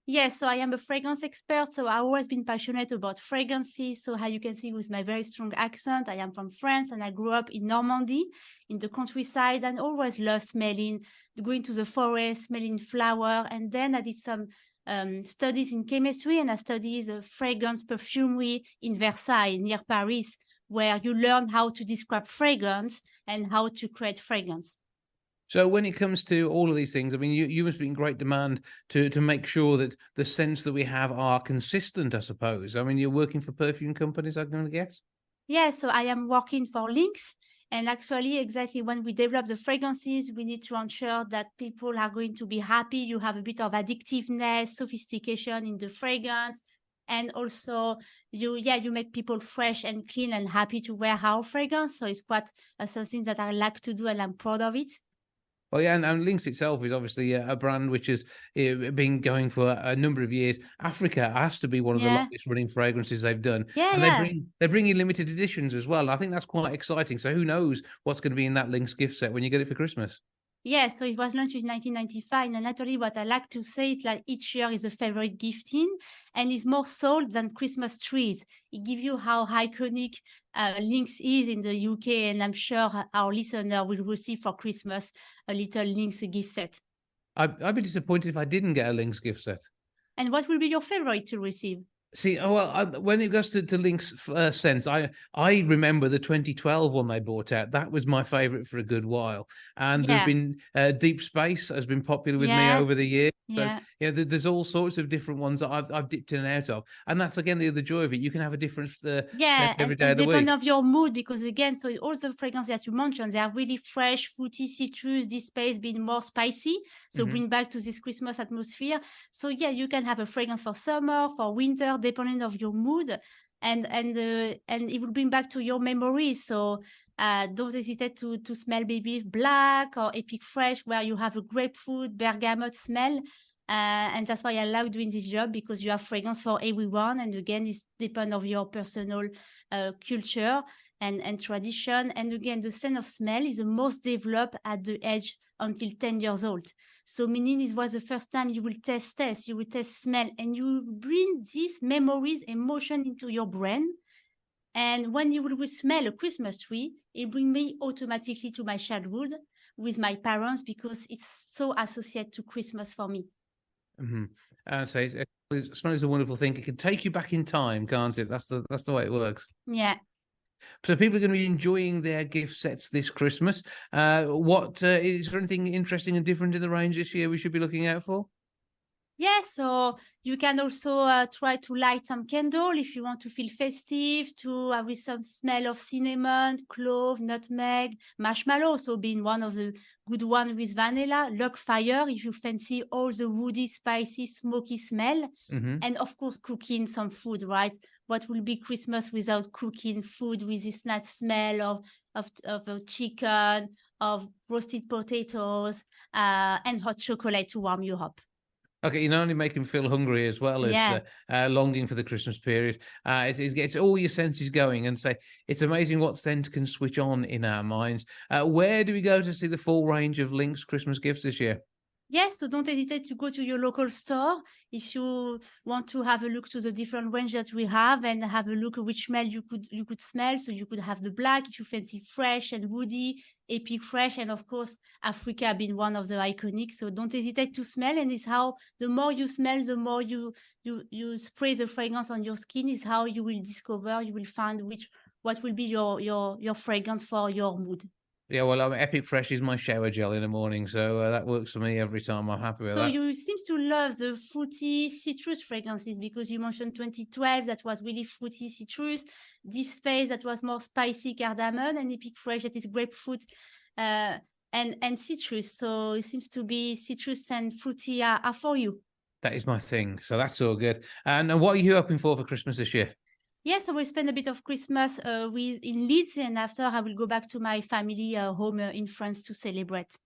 Yes, so I am a fragrance expert. So I've always been passionate about fragrances. So how you can see with my very strong accent, I am from France and I grew up in Normandy, in the countryside, and always loved smelling, going to the forest, smelling flower. And then I did some studies in chemistry, and I studied fragrance perfumery in Versailles, near Paris, where you learn how to describe fragrance and how to create fragrance. So when it comes to all of these things, I mean, you must be in great demand to make sure that the scents that we have are consistent, I suppose. I mean, you're working for perfume companies, I'm going to guess? Yeah, so I am working for Lynx. And actually, exactly when we develop the fragrances, we need to ensure that people are going to be happy. You have a bit of addictiveness, sophistication in the fragrance. And also, you make people fresh and clean and happy to wear our fragrance. So it's quite something that I like to do, and I'm proud of it. Well, yeah, and Lynx itself is obviously a brand which has been going for a number of years. Africa has to be one of the longest running fragrances they've done. Yeah, and they bring in limited editions as well. I think that's quite exciting. So who knows what's going to be in that Lynx gift set when you get it for Christmas? Yeah, so it was launched in 1995, and actually what I like to say is like each year is a favorite gifting, and is more sold than Christmas trees. It gives you how iconic Lynx is in the UK, and I'm sure our listener will receive for Christmas a little Lynx gift set. I'd be disappointed if I didn't get a Lynx gift set. And what will be your favorite to receive? See, when it goes to Lynx scents, I remember the 2012 one they brought out. That was my favorite for a good while. And there's been Deep Space has been popular with me over the years. Yeah. So, there's all sorts of different ones that I've dipped in and out of. And that's, again, the other joy of it. You can have a different scent every day of the week. Depending of your mood, because, again, so all the fragrances that you mentioned, they are really fresh, fruity, citrus, Deep Space being more spicy. So bring back to this Christmas atmosphere. So, yeah, you can have a fragrance for summer, for winter, depending of your mood, and it will bring back to your memories. So don't hesitate to smell maybe Black or Epic Fresh, where you have a grapefruit, bergamot smell. And that's why I love doing this job, because you have fragrance for everyone. And again, it depends of your personal culture and tradition. And again, the sense of smell is the most developed at the age until 10 years old. So meaning it was the first time you will test taste, you will test smell, and you bring these memories, emotion into your brain. And when you will smell a Christmas tree, it brings me automatically to my childhood with my parents, because it's so associated to Christmas for me. So smell is a wonderful thing. It can take you back in time, can't it? That's the way it works. Yeah. So people are going to be enjoying their gift sets this Christmas. Is there anything interesting and different in the range this year we should be looking out for? Yeah, so you can also try to light some candle if you want to feel festive, with some smell of cinnamon, clove, nutmeg, marshmallow, so being one of the good one with vanilla, log fire if you fancy all the woody, spicy, smoky smell, and of course cooking some food, right? What will be Christmas without cooking food with this nice smell of chicken, of roasted potatoes, and hot chocolate to warm you up. Okay, you not only make him feel hungry as well as longing for the Christmas period. It's all your senses going, and it's amazing what scent can switch on in our minds. Where do we go to see the full range of Lynx Christmas gifts this year? Yes, so don't hesitate to go to your local store if you want to have a look to the different range that we have, and have a look at which smell you could smell. So you could have the Black if you fancy fresh and woody, Epic Fresh, and of course Africa being one of the iconic. So don't hesitate to smell, and it's how the more you smell, the more you spray the fragrance on your skin, is how you will discover, you will find what will be your fragrance for your mood. Yeah, well, Epic Fresh is my shower gel in the morning, so that works for me every time. I'm happy with that. So you seem to love the fruity citrus fragrances, because you mentioned 2012, that was really fruity citrus, Deep Space, that was more spicy cardamom, and Epic Fresh, that is grapefruit and citrus. So it seems to be citrus and fruity are for you. That is my thing. So that's all good. And what are you hoping for Christmas this year? Yes, I will spend a bit of Christmas in Leeds, and after I will go back to my family home in France to celebrate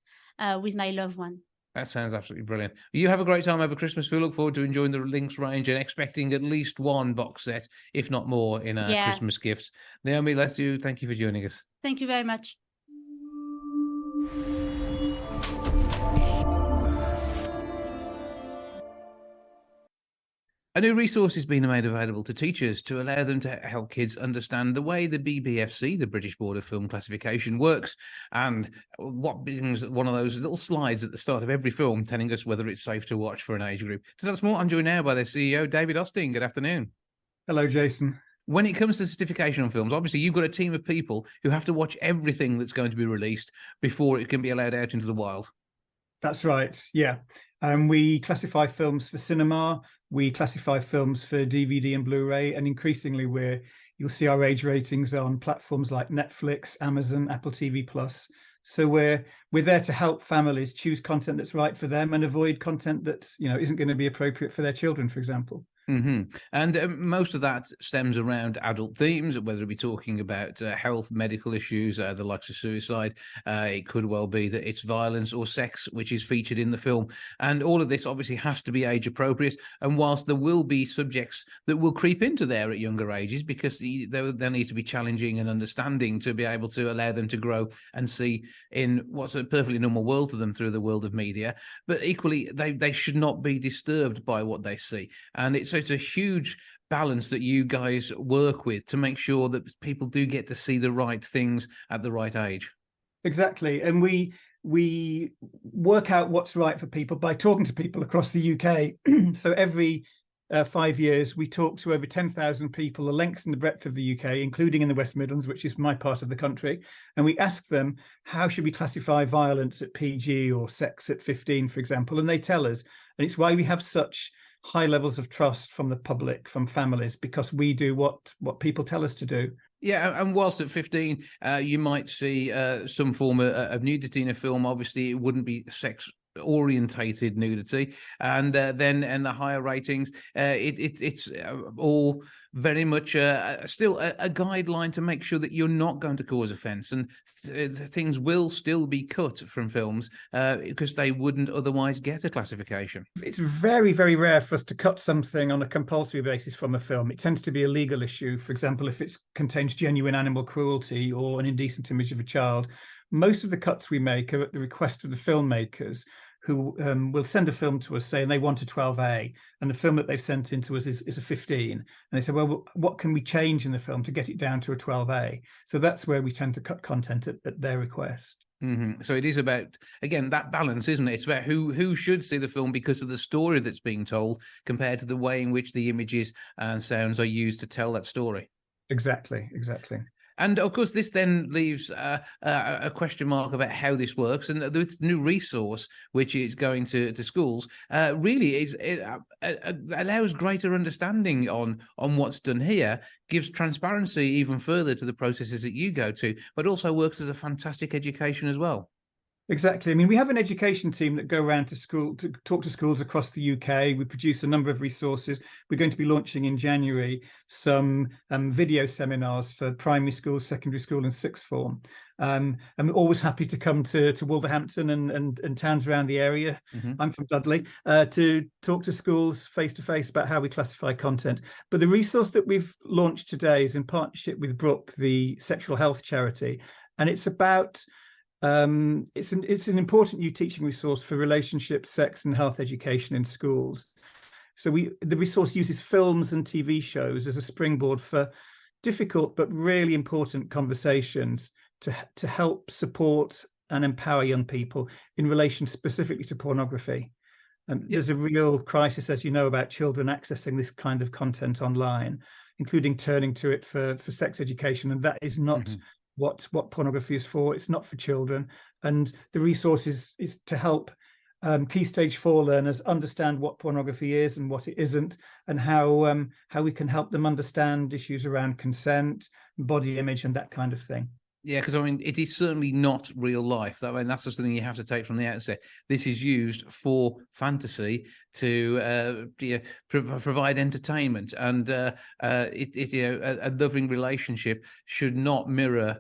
with my loved one. That sounds absolutely brilliant. You have a great time over Christmas. We look forward to enjoying the Lynx range and expecting at least one box set, if not more, in our Christmas gifts. Naomi, thank you for joining us. Thank you very much. A new resource is being made available to teachers to allow them to help kids understand the way the BBFC, the British Board of Film Classification, works, and what brings one of those little slides at the start of every film telling us whether it's safe to watch for an age group. So that's more. I'm joined now by their CEO, David Austin. Good afternoon. Hello, Jason. When it comes to certification on films, obviously you've got a team of people who have to watch everything that's going to be released before it can be allowed out into the wild. That's right, yeah. We classify films for cinema, we classify films for DVD and Blu-ray, and increasingly you'll see our age ratings on platforms like Netflix, Amazon, Apple TV+. So we're there to help families choose content that's right for them and avoid content that isn't going to be appropriate for their children, for example. And most of that stems around adult themes, whether it be talking about health, medical issues, the likes of suicide. It could well be that it's violence or sex, which is featured in the film. And all of this obviously has to be age appropriate. And whilst there will be subjects that will creep into there at younger ages, because they need to be challenging and understanding to be able to allow them to grow and see in what's a perfectly normal world to them through the world of media. But equally, they should not be disturbed by what they see. And it's a huge balance that you guys work with to make sure that people do get to see the right things at the right age. Exactly. And we work out what's right for people by talking to people across the UK. So every 5 years, we talk to over 10,000 people, the length and the breadth of the UK, including in the West Midlands, which is my part of the country. And we ask them, how should we classify violence at PG or sex at 15, for example? And they tell us. And it's why we have such high levels of trust from the public, from families, because we do what people tell us to do. Yeah, and whilst at 15, you might see some form of nudity in a film. Obviously, it wouldn't be sex-orientated nudity, and then in the higher ratings, it's all very much still a guideline to make sure that you're not going to cause offence, and things will still be cut from films because they wouldn't otherwise get a classification. It's very, very rare for us to cut something on a compulsory basis from a film. It tends to be a legal issue. For example, if it contains genuine animal cruelty or an indecent image of a child. Most of the cuts we make are at the request of the filmmakers, who will send a film to us saying they want a 12A, and the film that they've sent in to us is a 15. And they say, well, what can we change in the film to get it down to a 12A? So that's where we tend to cut content at their request. Mm-hmm. So it is about, again, that balance, isn't it? It's about who should see the film because of the story that's being told compared to the way in which the images and sounds are used to tell that story. Exactly. And of course, this then leaves a question mark about how this works. And this new resource, which is going to schools, really allows greater understanding on what's done here, gives transparency even further to the processes that you go to, but also works as a fantastic education as well. Exactly. I mean, we have an education team that go around to talk to schools across the UK. We produce a number of resources. We're going to be launching in January some video seminars for primary school, secondary school and sixth form. And we're always happy to come to Wolverhampton and towns around the area. Mm-hmm. I'm from Dudley, to talk to schools face to face about how we classify content. But the resource that we've launched today is in partnership with Brooke, the sexual health charity. And it's about... it's an important new teaching resource for relationships, sex and health education in schools. So the resource uses films and TV shows as a springboard for difficult but really important conversations to help support and empower young people in relation specifically to pornography. There's a real crisis, as you know, about children accessing this kind of content online, including turning to it for sex education, and that is not what pornography is for. It's not for children. And the resource is to help key stage 4 learners understand what pornography is and what it isn't, and how we can help them understand issues around consent, body image and that kind of thing. Yeah, because I mean, it is certainly not real life. I mean, that's just something you have to take from the outset. This is used for fantasy to provide entertainment, and a loving relationship should not mirror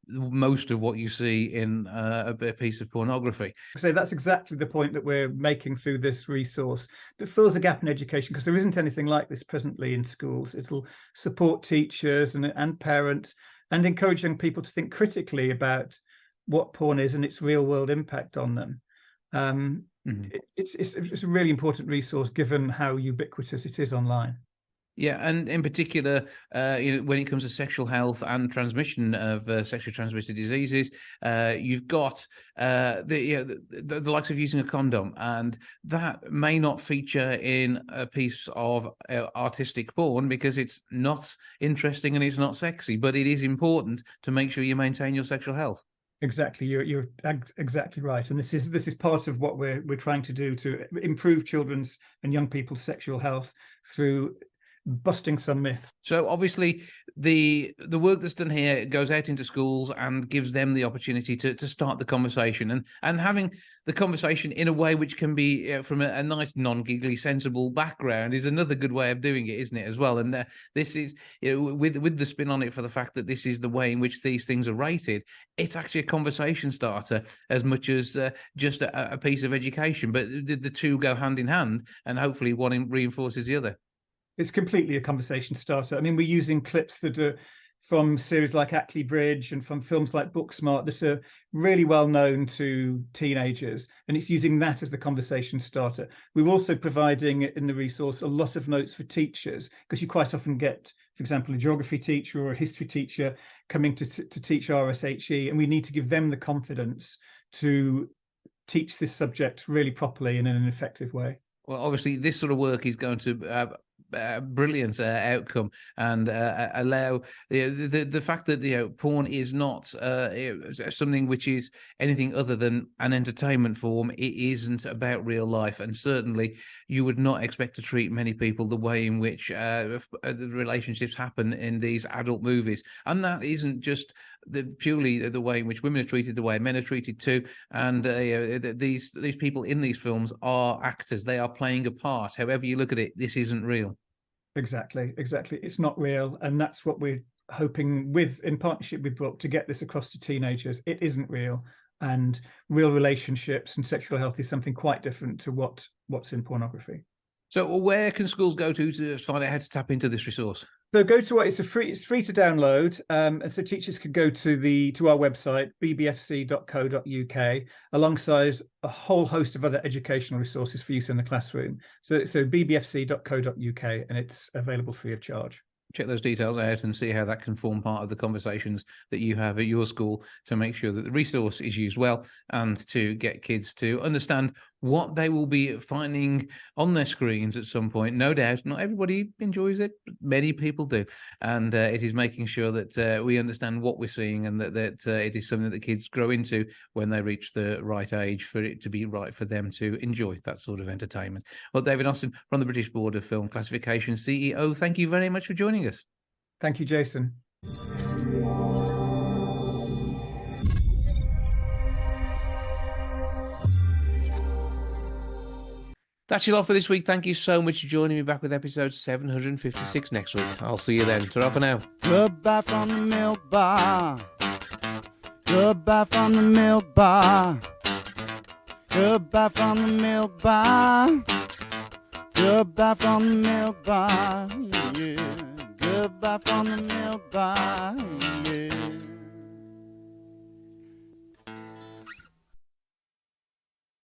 most of what you see in a piece of pornography. So that's exactly the point that we're making through this resource, that fills a gap in education, because there isn't anything like this presently in schools. It'll support teachers and parents and encourage young people to think critically about what porn is and its real world impact on them. It's a really important resource given how ubiquitous it is online. Yeah, and in particular, when it comes to sexual health and transmission of sexually transmitted diseases, you've got the likes of using a condom, and that may not feature in a piece of artistic porn because it's not interesting and it's not sexy, but it is important to make sure you maintain your sexual health. Exactly, you're exactly right, and this is part of what we're trying to do to improve children's and young people's sexual health through busting some myths. So obviously the work that's done here goes out into schools and gives them the opportunity to start the conversation, and having the conversation in a way which can be from a nice non-giggly sensible background is another good way of doing it, isn't it, as well? And this is, with the spin on it for the fact that this is the way in which these things are rated, it's actually a conversation starter as much as just a piece of education, but the two go hand in hand, and hopefully one reinforces the other. It's completely a conversation starter. I mean, we're using clips that are from series like Ackley Bridge and from films like Booksmart that are really well known to teenagers, and it's using that as the conversation starter. We're also providing in the resource a lot of notes for teachers, because you quite often get, for example, a geography teacher or a history teacher coming to teach RSHE, and we need to give them the confidence to teach this subject really properly and in an effective way. Well, obviously, this sort of work is going to brilliant outcome and allow the fact that porn is not something which is anything other than an entertainment form. It isn't about real life, and certainly you would not expect to treat many people the way in which the relationships happen in these adult movies, and that isn't just purely the way in which women are treated, the way men are treated too. And these people in these films are actors; they are playing a part. However you look at it, this isn't real. Exactly. It's not real, and that's what we're hoping with, in partnership with Book, to get this across to teenagers. It isn't real, and real relationships and sexual health is something quite different to what's in pornography. So where can schools go to find out how to tap into this resource? So go to it's free to download, and so teachers can go to our website bbfc.co.uk alongside a whole host of other educational resources for use in the classroom. So bbfc.co.uk, and it's available free of charge. Check those details out and see how that can form part of the conversations that you have at your school to make sure that the resource is used well and to get kids to understand what they will be finding on their screens at some point. No doubt, not everybody enjoys it, but many people do. And it is making sure that we understand what we're seeing and that it is something that kids grow into when they reach the right age for it to be right for them to enjoy that sort of entertainment. Well, David Austin from the British Board of Film Classification, CEO, thank you very much for joining us. Thank you, Jason. That's it all for this week. Thank you so much for joining me back with episode 756 next week. I'll see you then. Ta-ra for now. Goodbye from the milk bar. Goodbye from the milk bar. Goodbye from the milk bar. Goodbye from the milk bar. Yeah. Goodbye from the milk bar.